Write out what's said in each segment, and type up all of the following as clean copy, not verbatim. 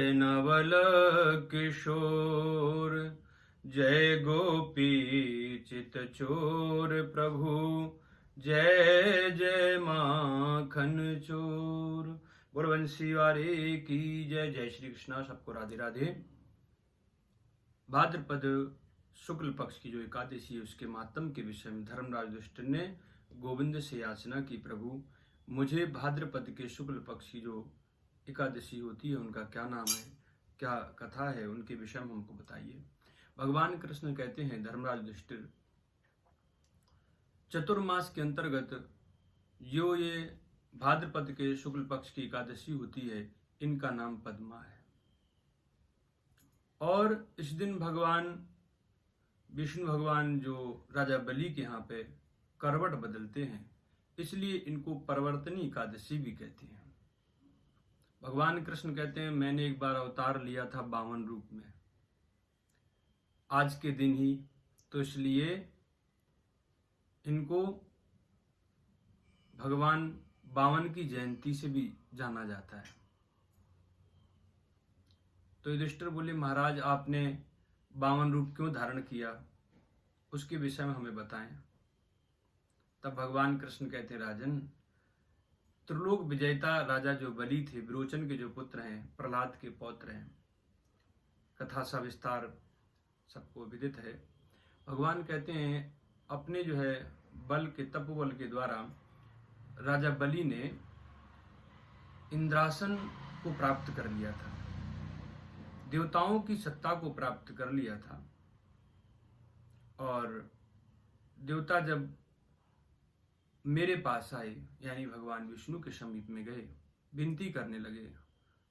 जय नवल किशोर, जय गोपी चित चोर प्रभु, जय जय माखन चोर। बोल बंसी वाले की जय। जय श्री कृष्णा। सबको राधे राधे। भाद्रपद शुक्ल पक्ष की जो एकादशी है उसके मातम के विषय में धर्मराज युधिष्ठिर ने गोविंद से याचना की, प्रभु मुझे भाद्रपद के शुक्ल पक्ष की जो एकादशी होती है उनका क्या नाम है, क्या कथा है, उनके विषय में हमको बताइए। भगवान कृष्ण कहते हैं धर्मराज युधिष्ठिर, चतुर्मास के अंतर्गत जो ये भाद्रपद के शुक्ल पक्ष की एकादशी होती है इनका नाम पद्मा है। और इस दिन भगवान विष्णु भगवान जो राजा बलि के यहाँ पे करवट बदलते हैं, इसलिए इनको परवर्तनी एकादशी भी कहते हैं। भगवान कृष्ण कहते हैं मैंने एक बार अवतार लिया था बामन रूप में आज के दिन ही, तो इसलिए इनको भगवान बामन की जयंती से भी जाना जाता है। तो युधिष्ठिर बोले महाराज आपने बामन रूप क्यों धारण किया, उसके विषय में हमें बताएं। तब भगवान कृष्ण कहते राजन, त्रिलोक विजेता राजा जो बलि थे, विरोचन के जो पुत्र हैं, प्रहलाद के पौत्र हैं, कथा सा विस्तार सबको विदित है। भगवान कहते हैं अपने जो है बल के तपोबल के द्वारा राजा बलि ने इंद्रासन को प्राप्त कर लिया था, देवताओं की सत्ता को प्राप्त कर लिया था। और देवता जब मेरे पास आए यानी भगवान विष्णु के समीप में गए, विनती करने लगे,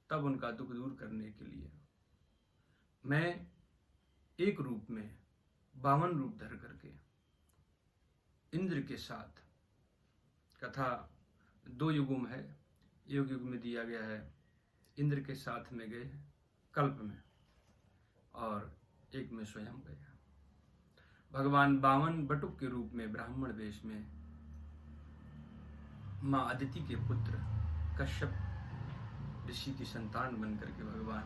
तब उनका दुख दूर करने के लिए मैं एक रूप में बामन रूप धर करके इंद्र के साथ, कथा दो युगों में है, एक युग में दिया गया है इंद्र के साथ में गए कल्प में, और एक में स्वयं गया। भगवान बामन बटुक के रूप में ब्राह्मण वेश में माँ अदिति के पुत्र कश्यप ऋषि की संतान बनकर के भगवान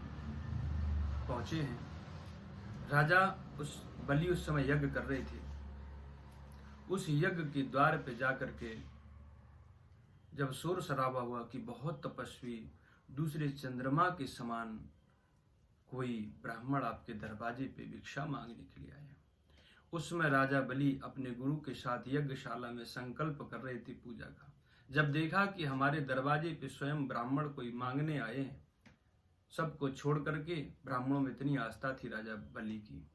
पहुंचे हैं। राजा बलि उस समय यज्ञ कर रहे थे, उस यज्ञ के द्वार पे जाकर के जब शोर शराबा हुआ कि बहुत तपस्वी दूसरे चंद्रमा के समान कोई ब्राह्मण आपके दरवाजे पे भिक्षा मांगने के लिए आया, उस समय राजा बलि अपने गुरु के साथ यज्ञशाला में संकल्प कर रहे थे पूजा का। जब देखा कि हमारे दरवाजे पे स्वयं ब्राह्मण कोई मांगने आए हैं, सबको छोड़ करके, ब्राह्मणों में इतनी आस्था थी राजा बलि की,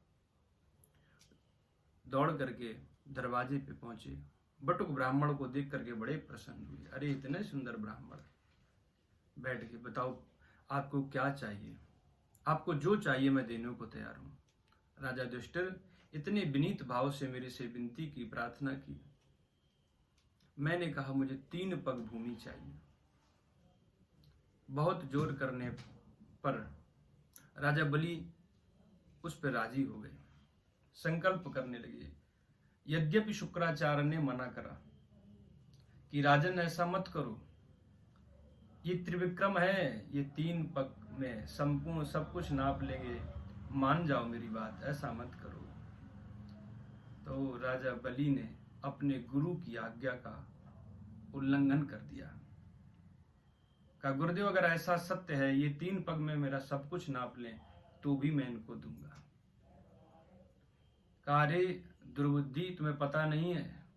दौड़ करके दरवाजे पे पहुंचे। बटुक ब्राह्मण को देख करके बड़े प्रसन्न हुए, अरे इतने सुंदर ब्राह्मण, बैठ के बताओ आपको क्या चाहिए, आपको जो चाहिए मैं देने को तैयार हूं। राजा युधिष्ठिर इतने विनीत भाव से मेरे से विनती की, प्रार्थना की। मैंने कहा मुझे 3 पग भूमि चाहिए। बहुत जोर करने पर राजा बलि उस पर राजी हो गए, संकल्प करने लगे। यद्यपि शुक्राचार्य ने मना करा कि राजन ऐसा मत करो, ये त्रिविक्रम है, ये 3 पग में संपूर्ण सब कुछ नाप लेंगे, मान जाओ मेरी बात, ऐसा मत करो। तो राजा बलि ने अपने गुरु की आज्ञा का उल्लंघन कर दिया। कहा गुरुदेव अगर ऐसा सत्य है, ये 3 पग में मेरा सब कुछ नाप लें तो भी मैं इनको दूंगा। कहा अरे दुर्बुद्धि, तुम्हें पता नहीं है,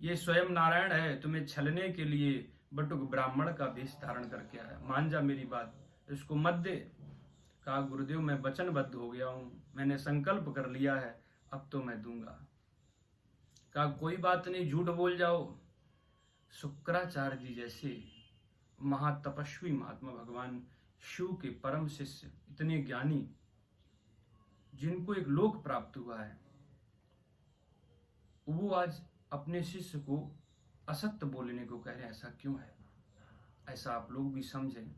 ये स्वयं नारायण है, तुम्हें छलने के लिए बटुक ब्राह्मण का वेश धारण करके आया, मान जा मेरी बात, इसको मत दे। कहा गुरुदेव मैं वचनबद्ध हो गया हूं, मैंने संकल्प कर लिया है, अब तो मैं दूंगा। कहा कोई बात नहीं, झूठ बोल जाओ। शुक्राचार्य जी जैसे महातपस्वी महात्मा, भगवान शिव के परम शिष्य, इतने ज्ञानी, जिनको एक लोक प्राप्त हुआ है, वो आज अपने शिष्य को असत्य बोलने को कह रहे हैं। ऐसा क्यों है? ऐसा आप लोग भी समझें।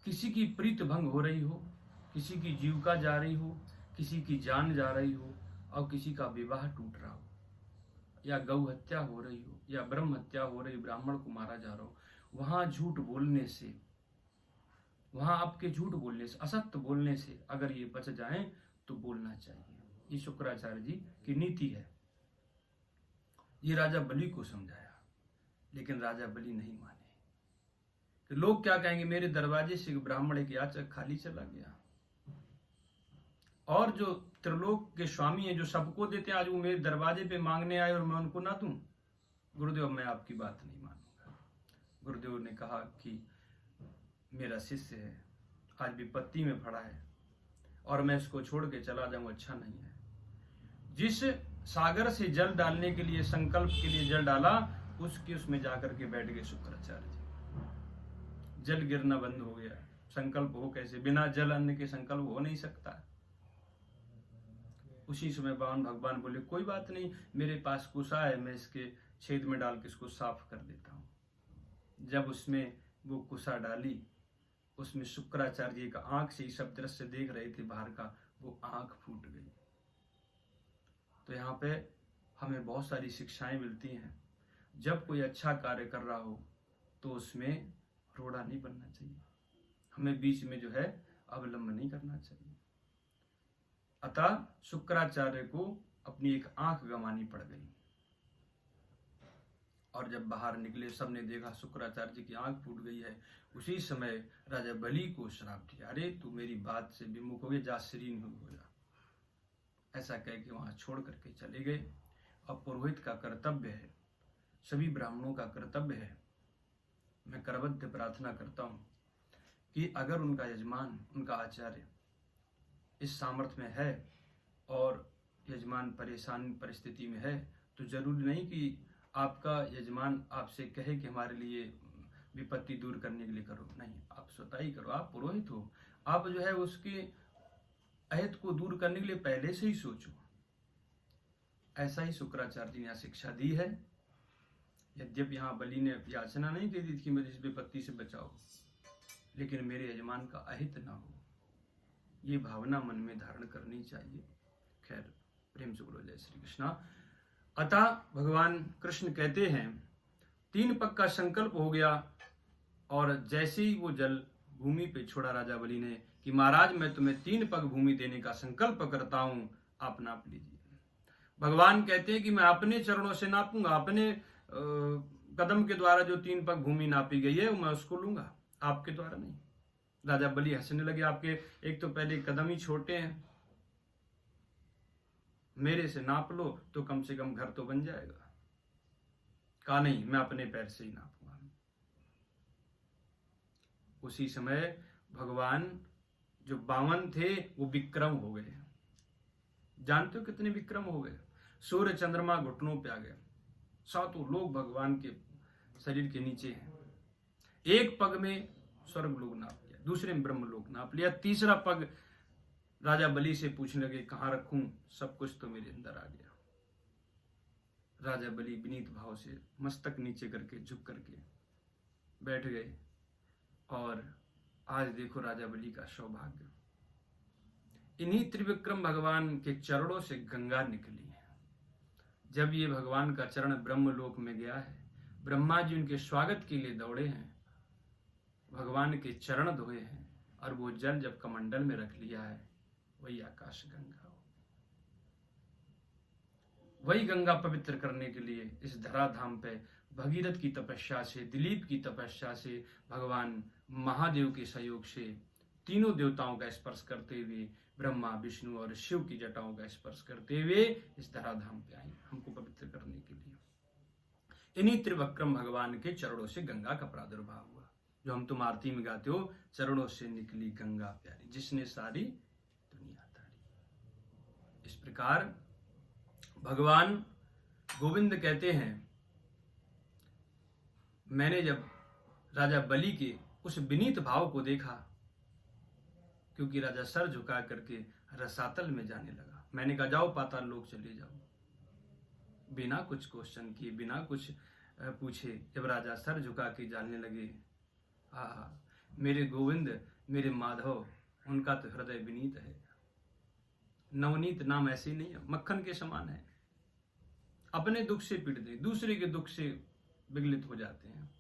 किसी की प्रीत भंग हो रही हो, किसी की जीविका जा रही हो, किसी की जान जा रही हो, और किसी का विवाह टूट रहा हो, या गौ हत्या हो रही हो, या ब्रह्म हत्या हो रही, ब्राह्मण को मारा जा रहा हो, वहां झूठ बोलने से वहां आपके झूठ बोलने से, असत्य बोलने से अगर ये बच जाएं तो बोलना चाहिए। ये शुक्राचार्य जी की नीति है। ये राजा बलि को समझाया, लेकिन राजा बलि नहीं माने कि लोग क्या कहेंगे, मेरे दरवाजे से ब्राह्मण एक याचक खाली चला गया, और जो त्रिलोक के स्वामी हैं, जो सबको देते हैं, आज वो मेरे दरवाजे पे मांगने आए और मैं उनको ना दूं। गुरुदेव, मैं आपकी बात नहीं मानूंगा। गुरुदेव ने कहा कि मेरा शिष्य है, आज विपत्ति में पड़ा है और मैं इसको छोड़ के चला जाऊं अच्छा नहीं है। जिस सागर से जल डालने के लिए, संकल्प के लिए जल डाला, उसमें जाकर के बैठ गए शुक्राचार्य जी। जल गिरना बंद हो गया। संकल्प हो कैसे? बिना जल अन्न के संकल्प हो नहीं सकता। उसी समय भगवान बोले, कोई बात नहीं, मेरे पास कुसा है, मैं इसके छेद में डाल के इसको साफ कर देता हूं। जब उसमें वो कुसा डाली, उसमें शुक्राचार्य जी का आंख से ही सब दृश्य देख रहे थे बाहर का, वो आंख फूट गई। तो यहाँ पे हमें बहुत सारी शिक्षाएं मिलती हैं। जब कोई अच्छा कार्य कर रहा हो तो उसमें रोड़ा नहीं बनना चाहिए, हमें बीच में जो है अवलंब नहीं करना चाहिए। अतः शुक्राचार्य को अपनी एक आंख गंवानी पड़ गई, और जब बाहर निकले सबने देखा शुक्राचार्य जी की आंख फूट गई है। उसी समय राजा बलि को श्राप दिया, अरे तू मेरी बात से विमुख हो गया, जा श्रीन हो गया। ऐसा कह के वहां छोड़ करके चले गए। अब पुरोहित का कर्तव्य है, सभी ब्राह्मणों का कर्तव्य है, मैं करबद्ध प्रार्थना करता हूं कि अगर उनका यजमान, उनका आचार्य इस सामर्थ्य में है और यजमान परेशान परिस्थिति में है, तो जरूरी नहीं कि आपका यजमान आपसे कहे कि हमारे लिए विपत्ति दूर करने के लिए करो, नहीं, आप स्वतः ही करो। आप पुरोहित हो, आप जो है उसके अहित को दूर करने के लिए पहले से ही सोचो। ऐसा ही शुक्राचार्य जी ने यहाँ शिक्षा दी है। यद्यपि यहाँ बलि ने याचना नहीं की थी कि मुझे इस विपत्ति से बचाओ, लेकिन मेरे यजमान का अहित ना हो, ये भावना मन में धारण करनी चाहिए। खैर, प्रेम से बोलो जय श्री कृष्णा। अतः भगवान कृष्ण कहते हैं, 3 पग का संकल्प हो गया, और जैसे ही वो जल भूमि पे छोड़ा राजा बलि ने कि महाराज मैं तुम्हें 3 पग भूमि देने का संकल्प करता हूं, आप नाप लीजिए। भगवान कहते हैं कि मैं अपने चरणों से नापूंगा, अपने कदम के द्वारा जो 3 पग भूमि नापी गई है मैं उसको लूंगा, आपके द्वारा नहीं। राजा बलि हंसने लगे, आपके एक तो पहले कदम ही छोटे हैं, मेरे से नाप लो तो कम से कम घर तो बन जाएगा। कहा नहीं, मैं अपने पैर से ही नापूंगा। उसी समय भगवान जो बामन थे वो विक्रम हो गए। जानते हो कितने विक्रम हो गए? सूर्य चंद्रमा घुटनों पे आ गए, 7 लोग भगवान के शरीर के नीचे हैं। एक पग में स्वर्ग लोग नाप लिया, दूसरे में ब्रह्म लोग नाप लिया, तीसरा पग राजा बलि से पूछने लगे कहां रखूं, सब कुछ तो मेरे अंदर आ गया। राजा बलि विनीत भाव से मस्तक नीचे करके झुक करके बैठ गए, और आज देखो राजा बलि का सौभाग्य, इन्हीं त्रिविक्रम भगवान के चरणों से गंगा निकली है। जब ये भगवान का चरण ब्रह्मलोक में गया है, ब्रह्मा जी उनके स्वागत के लिए दौड़े हैं, भगवान के चरण धोए हैं, और वो जल जब कमंडल में रख लिया है, वही आकाश गंगा हो। वही गंगा पवित्र करने के लिए इस धराधाम पे भगीरथ की तपस्या से, दिलीप की तपस्या से, भगवान महादेव के सहयोग से, तीनों देवताओं का स्पर्श करते हुए, ब्रह्मा विष्णु और शिव की जटाओं का स्पर्श करते हुए इस धराधाम पे आई हमको पवित्र करने के लिए। इन्हीं त्रिविक्रम भगवान के चरणों से गंगा का प्रादुर्भाव हुआ। जो हम तुम आरती में गाते हो, चरणों से निकली गंगा प्यारी, जिसने सारी दुनिया तारी। इस प्रकार भगवान गोविंद कहते हैं, मैंने जब राजा बलि के उस विनीत भाव को देखा, क्योंकि राजा सर झुका करके रसातल में जाने लगा, मैंने कहा जाओ पाताल लोक चले जाओ। बिना कुछ क्वेश्चन किए, बिना कुछ पूछे जब राजा सर झुका के जाने लगे, मेरे गोविंद, मेरे माधव, उनका तो हृदय विनीत है। नवनीत नाम ऐसे नहीं है, मक्खन के समान है। अपने दुख से पीड़ते, दूसरे के दुख से विगलित हो जाते हैं।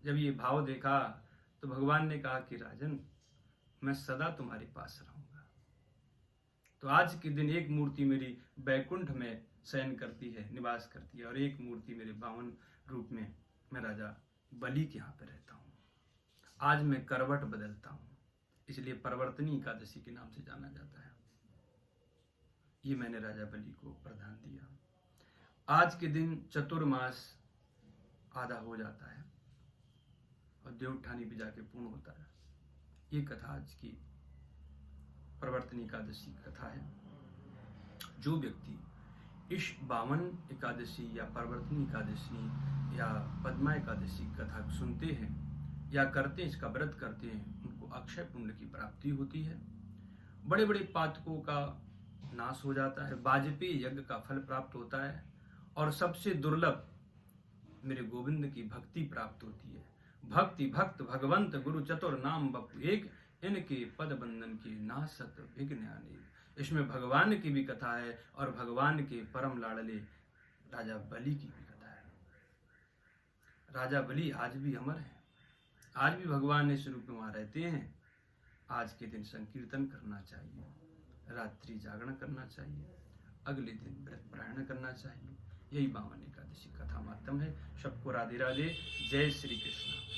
जब ये भाव देखा तो भगवान ने कहा कि राजन, मैं सदा तुम्हारे पास रहूंगा। तो आज के दिन एक मूर्ति मेरी बैकुंठ में शयन करती है, निवास करती है, और एक मूर्ति मेरे बावन रूप में मैं राजा बलि के यहाँ पे रहता हूँ। आज मैं करवट बदलता हूँ, इसलिए परिवर्तनी एकादशी के नाम से जाना जाता है। ये मैंने राजा बलि को प्रदान दिया। आज के दिन चतुर्मास आधा हो जाता है और देवउठानी भी जाके पूर्ण होता है। ये कथा आज की परिवर्तनी एकादशी की कथा है। जो व्यक्ति इस 52 एकादशी या परिवर्तनी एकादशी या पद्मा एकादशी की कथा सुनते हैं या करते हैं, इसका व्रत करते हैं, उनको अक्षय पुण्य की प्राप्ति होती है। बड़े बड़े पातकों का नाश हो जाता है, वाजपेयी यज्ञ का फल प्राप्त होता है, और सबसे दुर्लभ मेरे गोविंद की भक्ति प्राप्त होती है। भक्ति भक्त भगवंत गुरु चतुर नाम बपु एक, इनके पद बंधन के नासत विघ्न अनेक। इसमें भगवान की भी कथा है और भगवान के परम लाडले राजा बलि की भी कथा है। राजा बलि आज भी अमर है, आज भी भगवान इस रूप में वहां रहते हैं। आज के दिन संकीर्तन करना चाहिए, रात्रि जागरण करना चाहिए, अगले दिन व्रत पारायण करना चाहिए। यही 52 एकादशी कथा माध्यम है। सबको राधे राधे, जय श्री कृष्ण।